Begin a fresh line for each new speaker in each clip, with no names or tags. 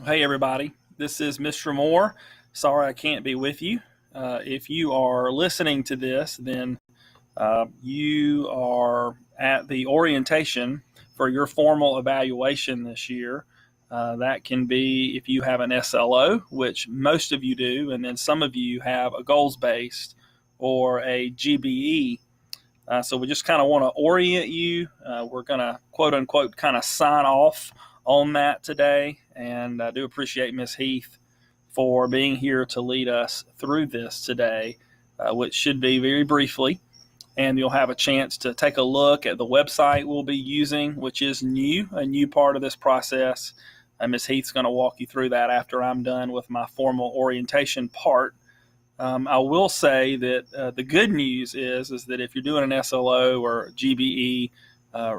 Hey everybody, this is Mr. Moore. Sorry I can't be with you. If you are listening to this, then you are at the orientation for your formal evaluation this year. That can be if you have an SLO, which most of you do, and then some of you have a goals-based or a GBE. So we just kind of want to orient you. We're going to quote unquote kind of sign off on that today. And I do appreciate Ms. Heath for being here to lead us through this today, which should be very briefly. And you'll have a chance to take a look at the website we'll be using, which is a new part of this process. Ms. Heath's going to walk you through that after I'm done with my formal orientation part. I will say that the good news is that if you're doing an SLO or GBE,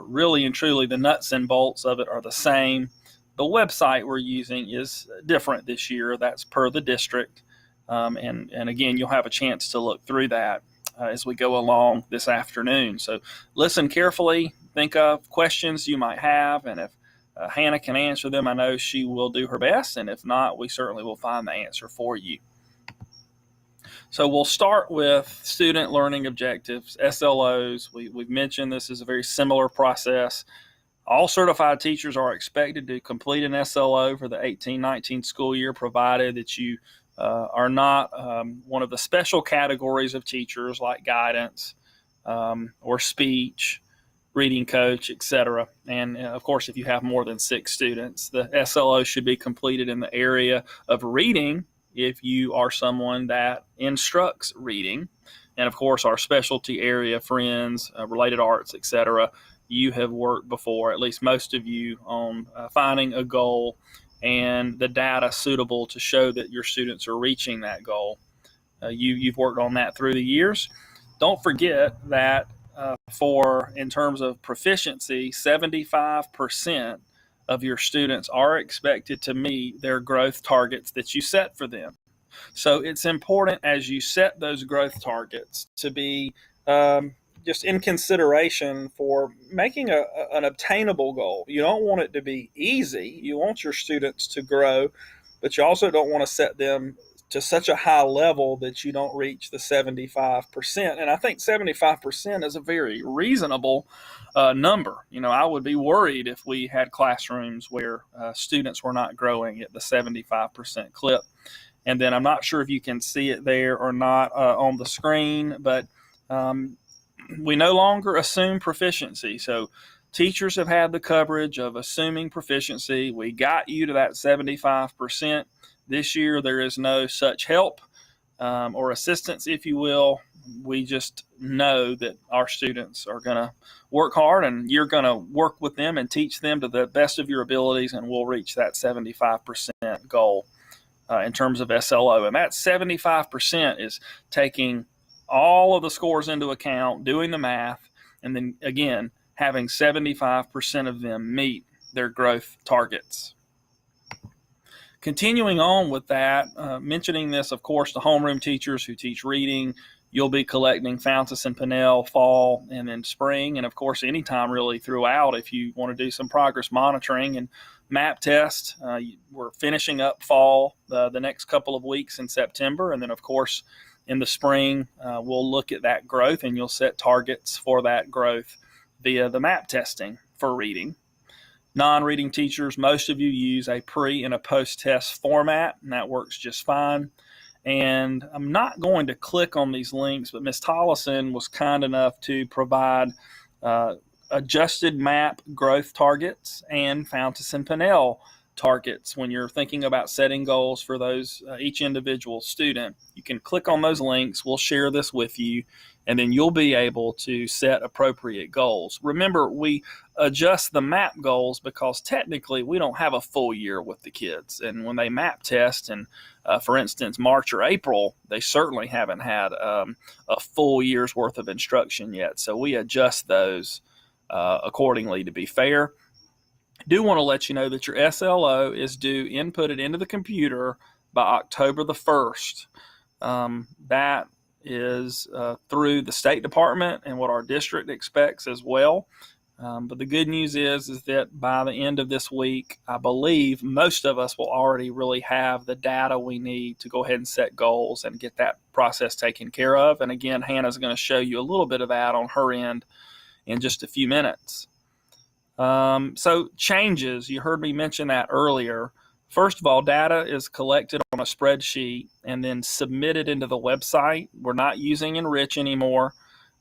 really and truly the nuts and bolts of it are the same. The website we're using is different this year. That's per the district. And again, you'll have a chance to look through that as we go along this afternoon. So listen carefully, think of questions you might have, and if Hannah can answer them, I know she will do her best, and if not, we certainly will find the answer for you. So we'll start with student learning objectives, SLOs. We've mentioned this is a very similar process. All certified teachers are expected to complete an SLO for the 18-19 school year, provided that you are not one of the special categories of teachers like guidance or speech, reading coach, etc. And of course, if you have more than 6 students, the SLO should be completed in the area of reading if you are someone that instructs reading. And of course, our specialty area, friends, related arts, etc., you have worked before, at least most of you, on finding a goal and the data suitable to show that your students are reaching that goal. You've worked on that through the years. Don't forget that in terms of proficiency, 75% of your students are expected to meet their growth targets that you set for them. So it's important as you set those growth targets to be just in consideration for making an obtainable goal. You don't want it to be easy. You want your students to grow, but you also don't want to set them to such a high level that you don't reach the 75%. And I think 75% is a very reasonable number. I would be worried if we had classrooms where students were not growing at the 75% clip. And then I'm not sure if you can see it there or not on the screen, but we no longer assume proficiency. So teachers have had the coverage of assuming proficiency. We got you to that 75%. This year, there is no such help or assistance, if you will. We just know that our students are going to work hard, and you're going to work with them and teach them to the best of your abilities, and we'll reach that 75% goal in terms of SLO. And that 75% is taking all of the scores into account, doing the math, and then, again, having 75% of them meet their growth targets. Continuing on with that, mentioning this, of course, to homeroom teachers who teach reading, you'll be collecting Fountas and Pinnell fall and then spring, and of course, anytime really throughout if you want to do some progress monitoring and map test. We're finishing up fall the next couple of weeks in September, and then of course in the spring we'll look at that growth, and you'll set targets for that growth via the map testing for reading. Non-reading teachers, most of you use a pre and a post-test format, and that works just fine. And I'm not going to click on these links, but Ms. Tollison was kind enough to provide adjusted map growth targets and Fountas and Pinnell targets when you're thinking about setting goals for those each individual student. You can click on those links. We'll share this with you, and then you'll be able to set appropriate goals. Remember, we adjust the map goals because technically we don't have a full year with the kids. And when they map test in, for instance, March or April, they certainly haven't had a full year's worth of instruction yet. So we adjust those accordingly to be fair. Do want to let you know that your SLO is due inputted into the computer by October the 1st. That is through the State Department and what our district expects as well. But the good news is that by the end of this week, I believe most of us will already really have the data we need to go ahead and set goals and get that process taken care of. And again, Hannah's going to show you a little bit of that on her end in just a few minutes. So changes, you heard me mention that earlier. First of all, data is collected on a spreadsheet and then submitted into the website. We're not using Enrich anymore.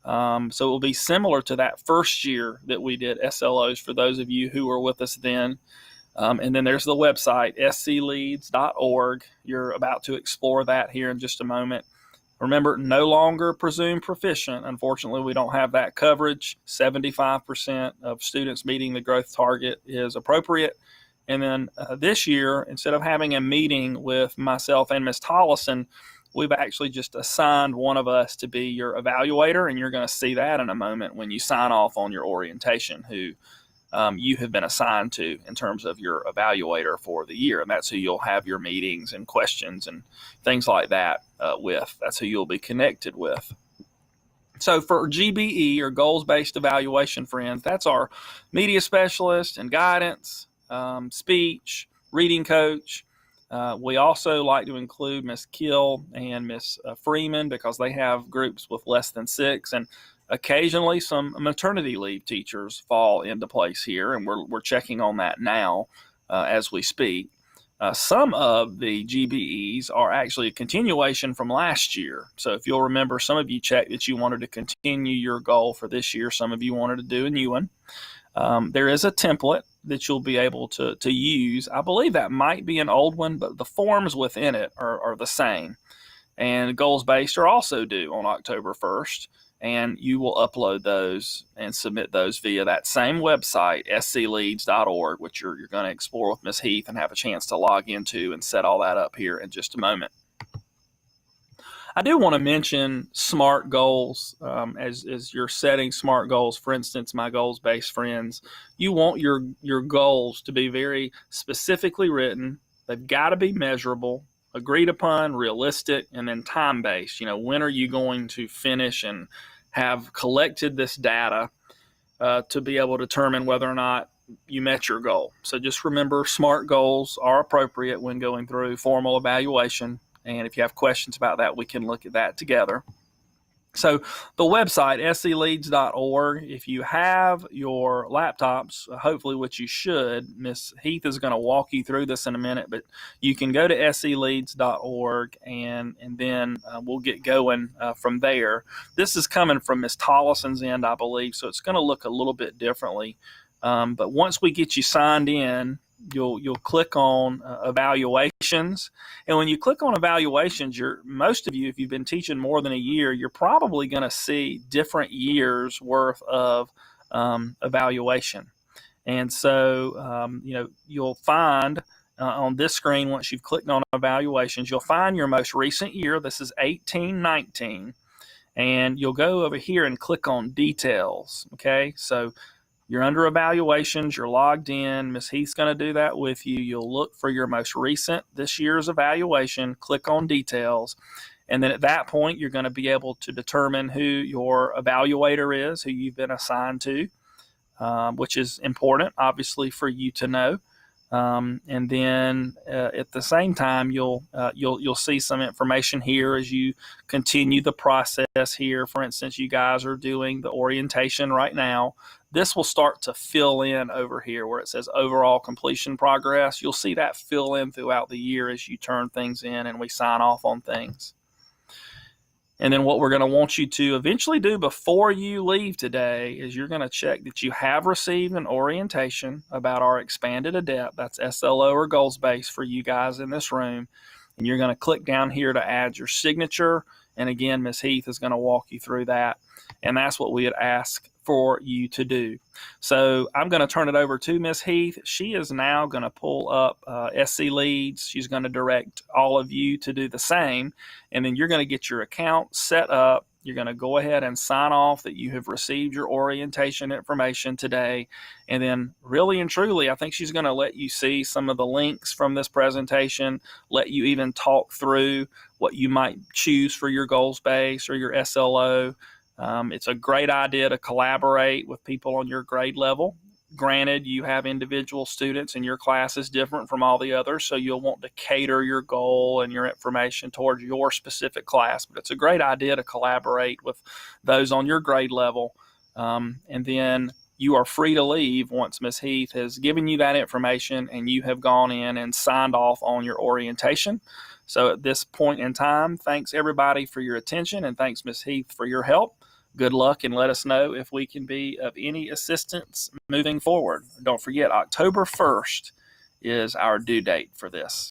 So it will be similar to that first year that we did SLOs for those of you who were with us then. And then there's the website, scleads.org. You're about to explore that here in just a moment. Remember, no longer presume proficient. Unfortunately, we don't have that coverage. 75% of students meeting the growth target is appropriate. And then this year, instead of having a meeting with myself and Ms. Tollison, we've actually just assigned one of us to be your evaluator, and you're going to see that in a moment when you sign off on your orientation, who you have been assigned to in terms of your evaluator for the year. And that's who you'll have your meetings and questions and things like that with. That's who you'll be connected with. So for GBE, or goals-based evaluation, friends, that's our media specialist and guidance, speech, reading coach. We also like to include Miss Kill and Miss Freeman because they have groups with less than 6, and occasionally some maternity leave teachers fall into place here, and we're checking on that now as we speak. Some of the GBEs are actually a continuation from last year. So if you'll remember, some of you checked that you wanted to continue your goal for this year. Some of you wanted to do a new one. There is a template that you'll be able to use. I believe that might be an old one, but the forms within it are the same. And goals-based are also due on October 1st, and you will upload those and submit those via that same website, scleads.org, which you're going to explore with Ms. Heath and have a chance to log into and set all that up here in just a moment. I do want to mention SMART goals as you're setting SMART goals. For instance, my goals-based friends, you want your goals to be very specifically written. They've got to be measurable, agreed upon, realistic, and then time-based. You know, when are you going to finish and have collected this data to be able to determine whether or not you met your goal. So just remember, SMART goals are appropriate when going through formal evaluation. And if you have questions about that, we can look at that together. So the website, scleads.org, if you have your laptops, hopefully which you should, Ms. Heath is going to walk you through this in a minute, but you can go to scleads.org and then we'll get going from there. This is coming from Ms. Tollison's end, I believe, so it's going to look a little bit differently. But once we get you signed in, you'll click on evaluations, and when you click on evaluations, most of you, if you've been teaching more than a year, you're probably going to see different years worth of evaluation. And so you'll find on this screen, once you've clicked on evaluations, you'll find your most recent year. This is 18-19, and you'll go over here and click on details. Okay, so you're under evaluations, you're logged in, Ms. Heath's going to do that with you. You'll look for your most recent, this year's evaluation, click on details, and then at that point, you're going to be able to determine who your evaluator is, who you've been assigned to, which is important, obviously, for you to know. And then at the same time, you'll see some information here as you continue the process here. For instance, you guys are doing the orientation right now. This will start to fill in over here where it says overall completion progress. You'll see that fill in throughout the year as you turn things in and we sign off on things. And then what we're going to want you to eventually do before you leave today is you're going to check that you have received an orientation about our expanded adept. That's SLO or goals-based for you guys in this room. And you're going to click down here to add your signature. And again, Ms. Heath is going to walk you through that. And that's what we had asked for you to do. So I'm going to turn it over to Ms. Heath. She is now going to pull up SC Leads. She's going to direct all of you to do the same. And then you're going to get your account set up. You're going to go ahead and sign off that you have received your orientation information today. And then really and truly, I think she's going to let you see some of the links from this presentation, let you even talk through what you might choose for your goals base or your SLO. It's a great idea to collaborate with people on your grade level. Granted, you have individual students and your class is different from all the others, so you'll want to cater your goal and your information towards your specific class. But it's a great idea to collaborate with those on your grade level. And then you are free to leave once Ms. Heath has given you that information and you have gone in and signed off on your orientation. So at this point in time, thanks everybody for your attention, and thanks Ms. Heath for your help. Good luck, and let us know if we can be of any assistance moving forward. Don't forget, October 1st is our due date for this.